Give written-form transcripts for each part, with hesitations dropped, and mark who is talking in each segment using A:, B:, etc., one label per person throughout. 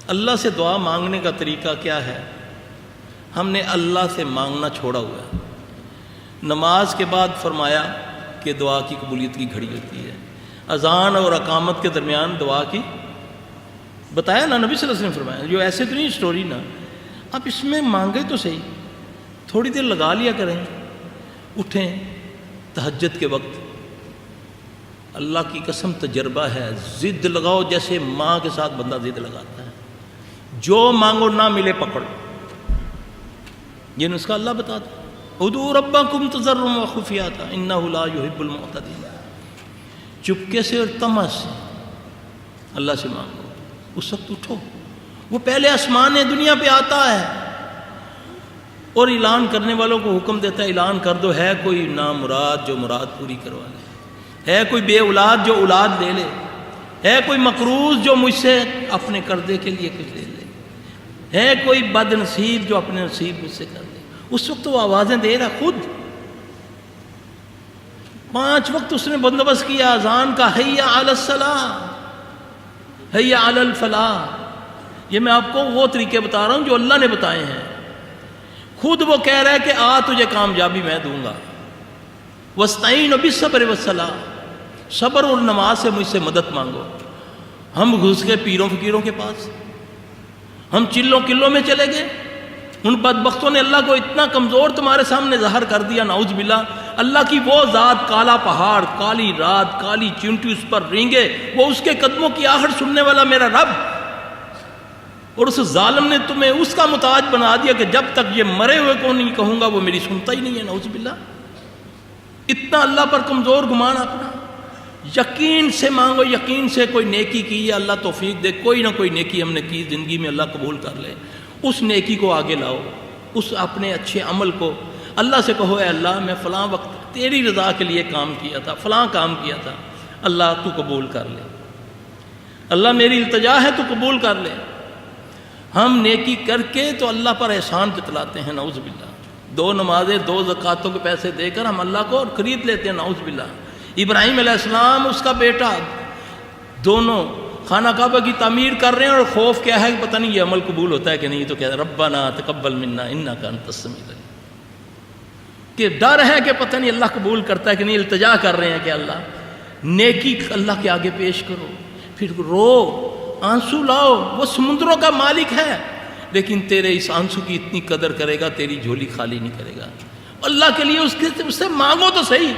A: اللہ سے دعا مانگنے کا طریقہ کیا ہے؟ ہم نے اللہ سے مانگنا چھوڑا ہوا ہے۔ نماز کے بعد فرمایا کہ دعا کی قبولیت کی گھڑی ہوتی ہے، اذان اور اقامت کے درمیان دعا کی بتایا نا، نبی صلی اللہ علیہ وسلم فرمایا۔ جو ایسے تو نہیں اسٹوری نا، اب اس میں مانگے تو صحیح، تھوڑی دیر لگا لیا کریں، اٹھیں تہجد کے وقت، اللہ کی قسم تجربہ ہے، ضد لگاؤ جیسے ماں کے ساتھ بندہ ضد لگاتا ہے، جو مانگو نہ ملے پکڑ، یہ نسخہ اللہ بتاتا ہے۔ ادعوا ربکم تضرعا وخفیۃ انہ لا یحب المعتدین، چپکے سے اور طمع سے اللہ سے مانگو، اس وقت اٹھو، وہ پہلے آسمان دنیا پہ آتا ہے اور اعلان کرنے والوں کو حکم دیتا ہے اعلان کر دو، ہے کوئی نامراد جو مراد پوری کروا لے، ہے کوئی بے اولاد جو اولاد لے لے، ہے کوئی مقروض جو مجھ سے اپنے قرضے کے لیے کچھ لے لے، ہے کوئی بد نصیب جو اپنے نصیب مجھ سے کر لے۔ اس وقت وہ آوازیں دے رہا خود، 5 وقت اس نے بندوبست کیا اذان کا، حی علی الصلاۃ، حی علی الفلاح۔ یہ میں آپ کو وہ طریقے بتا رہا ہوں جو اللہ نے بتائے ہیں، خود وہ کہہ رہا ہے کہ تجھے کامیابی میں دوں گا، وَاسْتَعِینُوا بِالصَّبْرِ وَالصَّلَاةِ، صبر اور نماز سے مجھ سے مدد مانگو۔ ہم گھس گئے پیروں فقیروں کے پاس، ہم چلوں قلوں میں چلے گئے، ان بدبختوں نے اللہ کو اتنا کمزور تمہارے سامنے ظاہر کر دیا، نعوذ باللہ۔ اللہ کی وہ ذات، کالا پہاڑ، کالی رات، کالی چونٹی اس پر رینگے، وہ اس کے قدموں کی آہٹ سننے والا میرا رب، اور اس ظالم نے تمہیں اس کا محتاج بنا دیا کہ جب تک یہ مرے ہوئے کو نہیں کہوں گا وہ میری سنتا ہی نہیں ہے، نعوذ باللہ۔ اتنا اللہ پر کمزور گمان اپنا۔ یقین سے مانگو، یقین سے کوئی نیکی کی ہے اللہ توفیق دے، کوئی نہ کوئی نیکی ہم نے کی زندگی میں، اللہ قبول کر لے، اس نیکی کو آگے لاؤ، اس اپنے اچھے عمل کو اللہ سے کہو، اے اللہ میں فلاں وقت تیری رضا کے لیے کام کیا تھا، فلاں کام کیا تھا، اللہ تو قبول کر لے، اللہ میری التجا ہے تو قبول کر لے۔ ہم نیکی کر کے تو اللہ پر احسان جتلاتے ہیں، نعوذ باللہ۔ 2 نمازیں 2 زکاتوں کے پیسے دے کر ہم اللہ کو خرید لیتے ہیں، نعوذ باللہ۔ ابراہیم علیہ السلام، اس کا بیٹا، دونوں خانہ کعبہ کی تعمیر کر رہے ہیں، اور خوف کیا ہے کہ پتہ نہیں یہ عمل قبول ہوتا ہے کہ نہیں، تو کہتے ہیں ربنا تقبل منا انک انت السمیع العلیم، کہ ڈر ہے کہ پتہ نہیں اللہ قبول کرتا ہے کہ نہیں، التجا کر رہے ہیں کہ اللہ نیکی اللہ کے آگے پیش کرو، پھر رو، آنسو لاؤ، وہ سمندروں کا مالک ہے، لیکن تیرے اس آنسو کی اتنی قدر کرے گا، تیری جھولی خالی نہیں کرے گا۔ اللہ کے لیے اس سے مانگو تو صحیح۔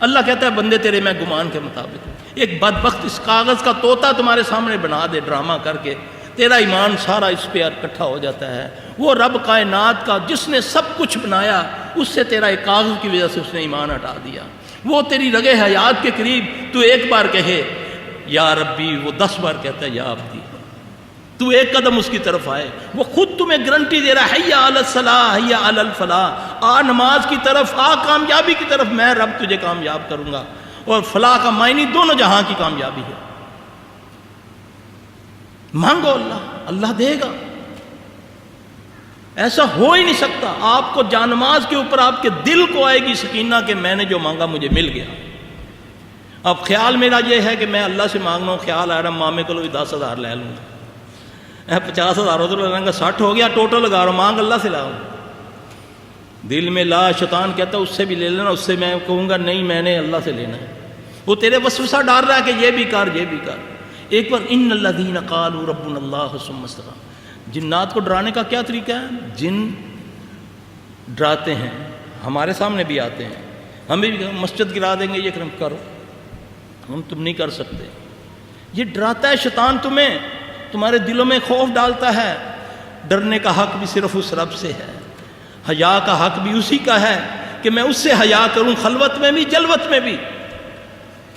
A: اللہ کہتا ہے بندے تیرے میں گمان کے مطابق، ایک بدبخت اس کاغذ کا طوطا تمہارے سامنے بنا دے ڈرامہ کر کے، تیرا ایمان سارا اس پہ اکٹھا ہو جاتا ہے۔ وہ رب کائنات کا جس نے سب کچھ بنایا، اس سے تیرا ایک کاغذ کی وجہ سے اس نے ایمان ہٹا دیا۔ وہ تیری رگے حیات کے قریب تو ایک بار کہے یا ربی، وہ 10 بار کہتا ہے یا عبدی، تو ایک قدم اس کی طرف آئے، وہ خود تمہیں گارنٹی دے رہا ہے، حی علی الصلاۃ، حی علی الفلاح، آ نماز کی طرف، آ کامیابی کی طرف، میں رب تجھے کامیاب کروں گا۔ اور فلاح کا معنی دونوں جہاں کی کامیابی ہے۔ مانگو اللہ دے گا، ایسا ہو ہی نہیں سکتا۔ آپ کو جانماز کے اوپر آپ کے دل کو آئے گی سکینہ کہ میں نے جو مانگا مجھے مل گیا۔ اب خیال میرا یہ ہے کہ میں اللہ سے مانگ رہا ہوں، خیال آ رہا مامے کو بھی 10,000 لے لوں گا، 50,000 ادھر لگاؤں گا، 60 ہو گیا ٹوٹل لگا رہا ہوں، مانگ اللہ سے لاؤں۔ دل میں لا شیطان کہتا ہے اس سے بھی لے لینا، اس سے میں کہوں گا نہیں میں نے اللہ سے لینا ہے، وہ تیرے وسوسہ ڈال رہا ہے کہ یہ بھی کر یہ بھی کر۔ ایک بار ان الذین قالوا ربنا اللہ ثم استقاموا، جنات کو ڈرانے کا کیا طریقہ ہے؟ جن ڈراتے ہیں، ہمارے سامنے بھی آتے ہیں، ہمیں بھی مسجد گرا دیں گے، یہ کرو، ہم تم نہیں کر سکتے۔ یہ ڈراتا ہے شیطان تمہیں، تمہارے دلوں میں خوف ڈالتا ہے۔ ڈرنے کا حق بھی صرف اس رب سے ہے، حیا کا حق بھی اسی کا ہے کہ میں اس سے حیا کروں، خلوت میں بھی جلوت میں بھی۔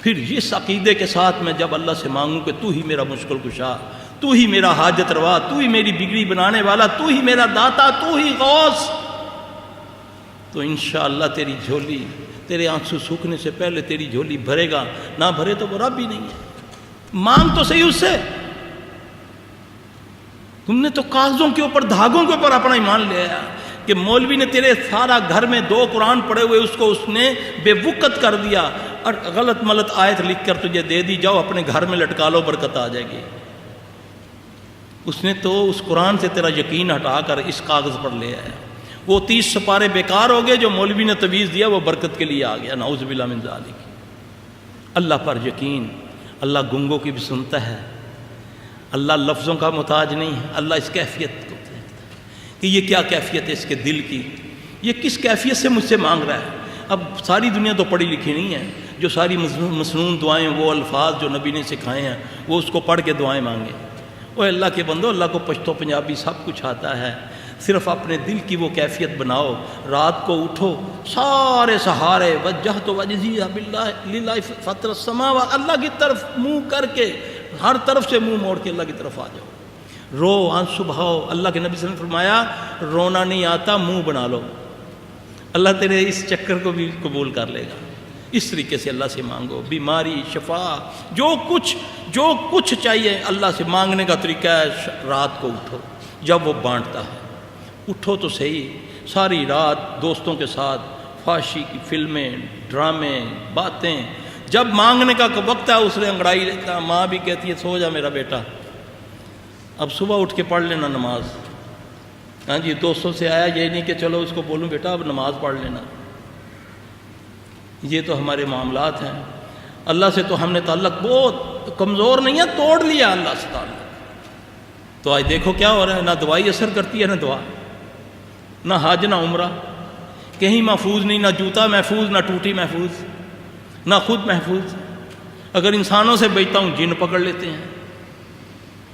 A: پھر اس عقیدے کے ساتھ میں جب اللہ سے مانگوں کہ تو ہی میرا مشکل کشا، تو ہی میرا حاجت روا، تو ہی میری بگڑی بنانے والا، تو ہی میرا داتا، تو ہی غوث، تو انشاءاللہ تیری جھولی، تیرے آنسو سوکھنے سے پہلے تیری جھولی بھرے گا، نہ بھرے تو وہ رب ہی نہیں ہے۔ مانگ تو صحیح اس سے۔ تم نے تو کاغذوں کے اوپر، دھاگوں کے اوپر اپنا ایمان لے آیا کہ مولوی نے تیرے سارا گھر میں 2 قرآن پڑھے ہوئے، اس کو اس نے بے وقت کر دیا اور غلط ملت آیت لکھ کر تجھے دے دی، جاؤ اپنے گھر میں لٹکا لو، برکت آ جائے گی۔ اس نے تو اس قرآن سے تیرا یقین ہٹا کر اس کاغذ پر لے آیا. وہ 30 سپارے بیکار ہو گئے جو مولوی نے تویز دیا، وہ برکت کے لیے آ گیا. نعوذ باللہ من ذالک. اللہ پر یقین. اللہ گنگوں کی بھی سنتا ہے. اللہ لفظوں کا محتاج نہیں ہے. اللہ اس کیفیت کو دیکھتا ہے کہ یہ کیا کیفیت ہے اس کے دل کی، یہ کس کیفیت سے مجھ سے مانگ رہا ہے. اب ساری دنیا تو پڑھی لکھی نہیں ہے جو ساری مسنون دعائیں، وہ الفاظ جو نبی نے سکھائے ہیں وہ اس کو پڑھ کے دعائیں مانگے. وہ اللہ کے بندو، اللہ کو پشتو پنجابی سب کچھ آتا ہے. صرف اپنے دل کی وہ کیفیت بناؤ. رات کو اٹھو، سارے سہارے وجہت وجہی باللہ للہ فطر السماوات، اللہ کی طرف منہ کر کے، ہر طرف سے منہ موڑ کے اللہ کی طرف آ جاؤ. رو، آنسو بہاؤ. اللہ کے نبی صلی اللہ علیہ وسلم نے فرمایا رونا نہیں آتا، منہ بنا لو. اللہ تیرے اس چکر کو بھی قبول کر لے گا. اس طریقے سے اللہ سے مانگو. بیماری، شفا، جو کچھ چاہیے اللہ سے مانگنے کا طریقہ ہے. رات کو اٹھو جب وہ بانٹتا ہے، اٹھو تو صحیح. ساری رات دوستوں کے ساتھ فحاشی کی فلمیں، ڈرامے، باتیں. جب مانگنے کا وقت ہے اس نے انگڑائی لیتا. ماں بھی کہتی ہے سو جا میرا بیٹا، اب صبح اٹھ کے پڑھ لینا نماز. ہاں جی، دوستوں سے آیا، یہ نہیں کہ چلو اس کو بولوں بیٹا اب نماز پڑھ لینا. یہ تو ہمارے معاملات ہیں. اللہ سے تو ہم نے تعلق بہت کمزور نہیں ہے، توڑ لیا اللہ سے تعلق. تو آج دیکھو کیا ہو رہا ہے. نہ دوائی اثر کرتی ہے، نہ دعا، نہ حج، نہ عمرہ. کہیں محفوظ نہیں، نہ جوتا محفوظ، نہ ٹوٹی محفوظ، نہ خود محفوظ. اگر انسانوں سے بچتا ہوں جن پکڑ لیتے ہیں.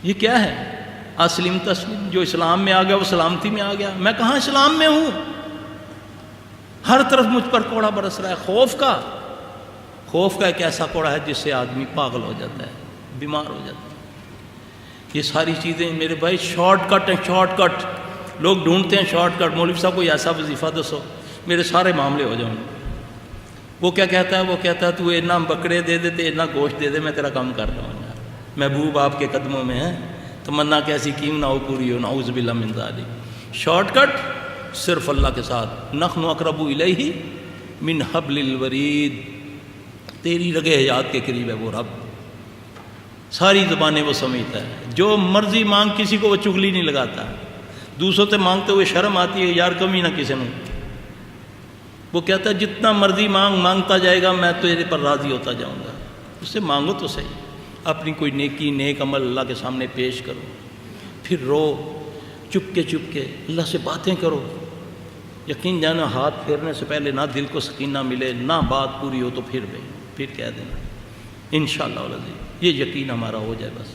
A: یہ کیا ہے؟ اسلم تسلیم. جو اسلام میں آ گیا وہ سلامتی میں آ گیا. میں کہاں اسلام میں ہوں؟ ہر طرف مجھ پر کوڑا برس رہا ہے. خوف کا ایک ایسا کوڑا ہے جس سے آدمی پاگل ہو جاتا ہے، بیمار ہو جاتا ہے. یہ ساری چیزیں میرے بھائی شارٹ کٹ ہیں. شارٹ کٹ لوگ ڈھونڈتے ہیں. Shortcut. مولوی صاحب کوئی ایسا وظیفہ دسو میرے سارے معاملے ہو جائیں. وہ کیا کہتا ہے؟ وہ کہتا ہے تو اتنا بکرے دے دیتے، اتنا گوشت دے دے، میں تیرا کام کر رہا ہوں. محبوب آپ کے قدموں میں ہے، تمنا کیسی کیوں نہ ہو پوری ہو. نعوذ باللہ من ذالک. شارٹ کٹ صرف اللہ کے ساتھ. نحن اقرب الیہ من حبل الورید. تیری رگ حیات کے قریب ہے وہ رب. ساری زبانیں وہ سمجھتا ہے. جو مرضی مانگ، کسی کو وہ چغلی نہیں لگاتا. دوسروں سے مانگتے ہوئے شرم آتی ہے، یار کمی نہ کسی نے. وہ کہتا ہے جتنا مرضی مانگتا جائے گا میں تیرے پر راضی ہوتا جاؤں گا. اس سے مانگو تو صحیح. اپنی کوئی نیکی، نیک عمل اللہ کے سامنے پیش کرو. پھر رو، چپ کے اللہ سے باتیں کرو. یقین جانا ہاتھ پھیرنے سے پہلے نہ دل کو سکینہ ملے، نہ بات پوری ہو تو پھر کہہ دینا انشاءاللہ العزیز. یہ یقین ہمارا ہو جائے بس.